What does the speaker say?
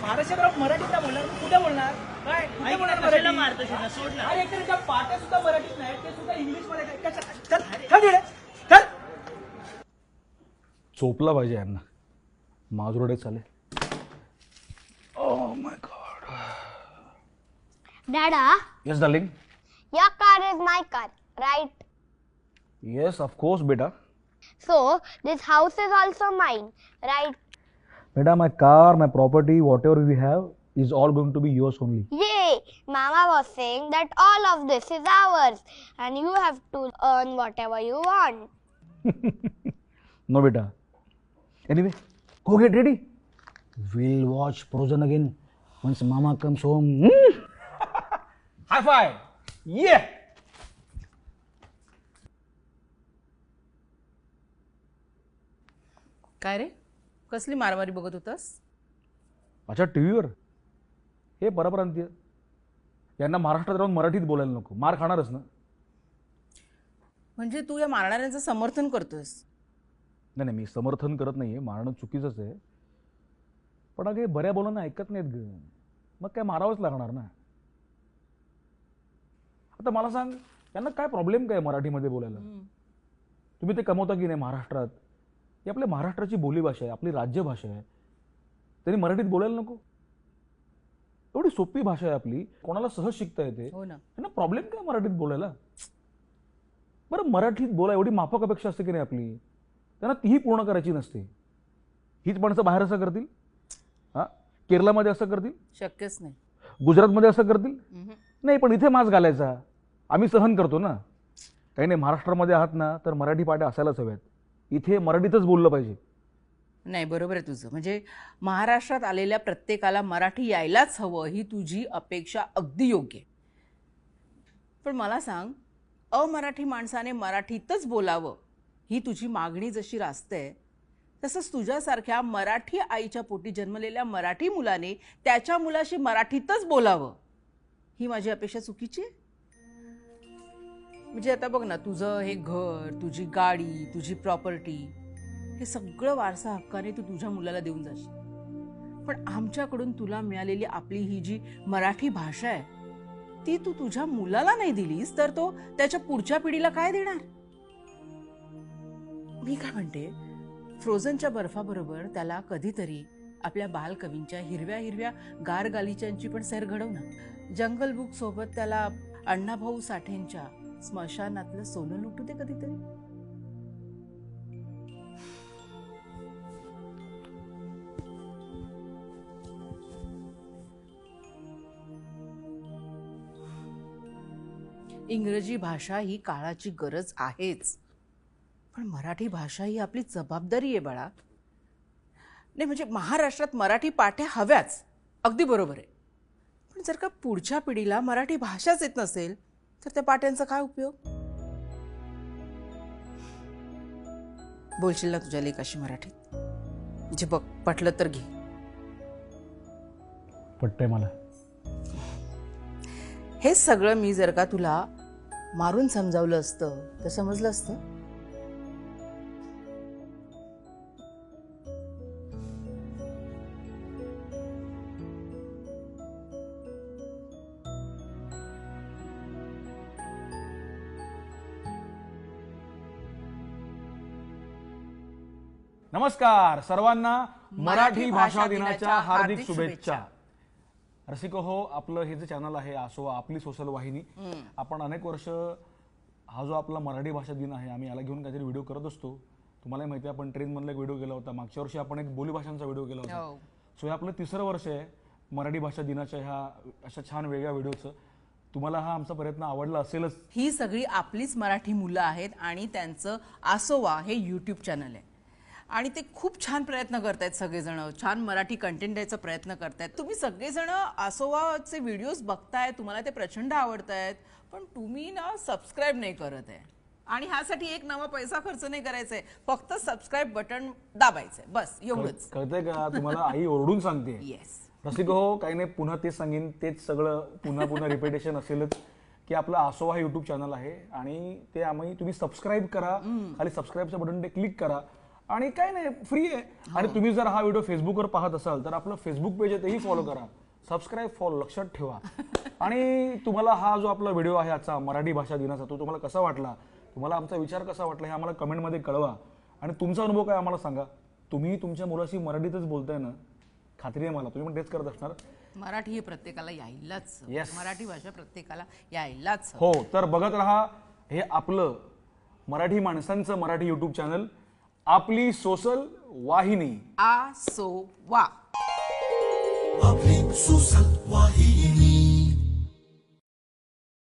महाराष्ट्रात मराठीत नाही बोलणार, कुठे बोलणार काय, कुठे बोलणार मराठी मारतोस ना, सोड ना. अरे एकतर त्या पाट्या सुद्धा मराठीत नाही, ते सुद्धा इंग्लिश मध्ये काय. चल चल इकडे, चल. चोपला पाहिजे यांना, माजुरडे चालेल. Oh my God. Dada, yes darling. your car is my car, right? Yes of course बेटा. So, this house is also mine, right? बेटा my car, my property, whatever we have is all going to be yours only. Yay! Mama was saying that all of this is ours and you have to earn whatever you want. No beta. Anyway, go get ready. We'll watch Frozen again once Mama comes home. High five! Yeah! काय रे, कसली मारामारी बघत होतास? अच्छा टीव्हीवर हे परप्रांतीय यांना महाराष्ट्रात राहून मराठीत बोलायला नको, मार खाणारच ना. म्हणजे तू या मारणाऱ्यांचं समर्थन करतोयस? नाही नाही, मी समर्थन करत नाहीये, मारणं चुकीचंच आहे. पण अगे बऱ्या बोलांना ऐकत नाहीत ग, मग काय मारावंच लागणार ना. आता मला सांग, यांना काय प्रॉब्लेम काय मराठीमध्ये बोलायला? तुम्ही ते कमवता की नाही महाराष्ट्रात? ही आपल्या महाराष्ट्राची बोलीभाषा आहे, आपली राज्यभाषा आहे. त्यांनी मराठीत बोलायला नको? एवढी सोपी भाषा आहे आपली, कोणाला सहज शिकता येते. हो ना. त्यांना प्रॉब्लेम काय मराठीत बोलायला? बरं मराठीत बोला एवढी माफक अपेक्षा असते की नाही आपली, त्यांना तीही पूर्ण करायची नसते. हीच माणसं बाहेर असं करतील? हा, केरळमध्ये असं करतील? शक्यच नाही. गुजरातमध्ये असं करतील? नाही, पण इथे मास्क घालायचा आम्ही सहन करतो ना. काही नाही, महाराष्ट्रामध्ये आहात ना तर मराठी पाट्या असायलाच हव्यात. इथे मराठीतच बोललं पाहिजे. नाही, बरोबर आहे तुझं. म्हणजे महाराष्ट्रात आलेल्या प्रत्येकाला मराठी यायलाच हवं, ही तुझी अपेक्षा अगदी योग्य आहे. पण मला सांग, अमराठी माणसाने मराठीतच बोलावं ही तुझी मागणी जशी रास्ते, तसंच तुझ्यासारख्या मराठी आईच्या पोटी जन्मलेल्या मराठी मुलाने त्याच्या मुलाशी मराठीतच बोलावं ही माझी अपेक्षा चुकीची आहे? म्हणजे आता बघ ना, तुझं हे घर, तुझी गाडी, तुझी प्रॉपर्टी, हे सगळं वारसा हक्काने तू तुझ्या मुलाला देऊन जाशील. पण आमच्याकडून तुला मिळालेली आपली ही जी मराठी भाषा आहे ती तू तुझ्या मुलाला नाही दिलीस तर तो त्याच्या पुढच्या पिढीला काय देणार? मी काय म्हणते, फ्रोझनच्या बर्फाबरोबर त्याला कधीतरी आपल्या बालकवींच्या हिरव्या हिरव्या गार गालिच्यांची पण सैर घडव ना. जंगल बुक सोबत त्याला अण्णाभाऊ साठेंच्या स्मशानातलं सोनं लुटू दे कधीतरी. इंग्रजी भाषा ही काळाची गरज आहेच, पण मराठी भाषा ही आपली जबाबदारी आहे बाळा. नाही म्हणजे महाराष्ट्रात मराठी पाट्या हव्याच, अगदी बरोबर आहे. पण जर का पुढच्या पिढीला मराठी भाषाच येत नसेल तर त्या पाट्यांचा काय उपयोग? बोलशील ना तुझ्या लेकाशी मराठीत? म्हणजे बघ, पटलं तर घे. पटतंय मला. हे सगळं मी जर का तुला मारून समजावलं असतं तर समजलं असतं? नमस्कार सर्वांना, मराठी भाषा दिनाच्या हार्दिक शुभेच्छा. रसिको हो, आपलं हे जे चॅनल आहे आसोवा आपली सोशल वाहिनी, आपण अनेक वर्ष हा जो आपला मराठी भाषा दिन आहे आम्ही याला घेऊन काहीतरी व्हिडिओ करत असतो. तुम्हाला माहिती आहे, आपण ट्रेनमधला एक व्हिडिओ केला होता, मागच्या वर्षी आपण एक बोली भाषांचा व्हिडिओ केला होता. सो हे आपलं 3रं वर्ष आहे मराठी भाषा दिनाच्या ह्या अशा छान वेगळ्या व्हिडिओचं. तुम्हाला हा आमचा प्रयत्न आवडला असेलच. ही सगळी आपलीच मराठी मुलं आहेत आणि त्यांचं आसोवा हे यूट्यूब चॅनल आहे आणि ते खूप छान प्रयत्न करतायत. सगळेजण छान मराठी कंटेंट द्यायचा प्रयत्न करतायत. तुम्ही सगळेजण आसोवाचे व्हिडिओज बघताय, तुम्हाला ते प्रचंड आवडत आहेत, पण तुम्ही ना सबस्क्राईब नाही करत आहे. आणि ह्यासाठी एक नवा पैसा खर्च नाही करायचा आहे, फक्त सबस्क्राईब बटन दाबायचंय, बस एवढंच. कळतंय का तुम्हाला? आई ओरडून सांगते. येस रसिको हो, काही नाही, पुन्हा तेच सांगेन, तेच सगळं पुन्हा पुन्हा रिपिटेशन असेलच की आपला आसोवा हा युट्यूब चॅनल आहे आणि ते आम्ही तुम्ही सबस्क्राईब करा, खाली सबस्क्राईबचं बटन ते क्लिक करा आणि काय नाही, फ्री आहे. आणि तुम्ही जर हा व्हिडिओ फेसबुकवर पाहत असाल तर आपलं फेसबुक पेज आहे तेही फॉलो करा, सबस्क्राईब फॉलो लक्षात ठेवा. आणि तुम्हाला हा जो आपला व्हिडिओ आहे आजचा मराठी भाषा दिनाचा तो तुम्हाला कसा वाटला, तुम्हाला आमचा विचार कसा वाटला हे आम्हाला कमेंटमध्ये कळवा. आणि तुमचा अनुभव काय आम्हाला सांगा. तुम्ही तुमच्या मुलाशी मराठीतच बोलताय ना, खात्री आहे मला तुम्ही पण तेच करत असणार. मराठी हे प्रत्येकाला यायलाच हवं. Yes. मराठी भाषा प्रत्येकाला यायलाच हवं. हो, तर बघत रहा हे आपलं मराठी माणसांचं मराठी युट्यूब चॅनल, आपली सोशल वाहिनी. आ सो वा. आपली सोशल वाहिनी.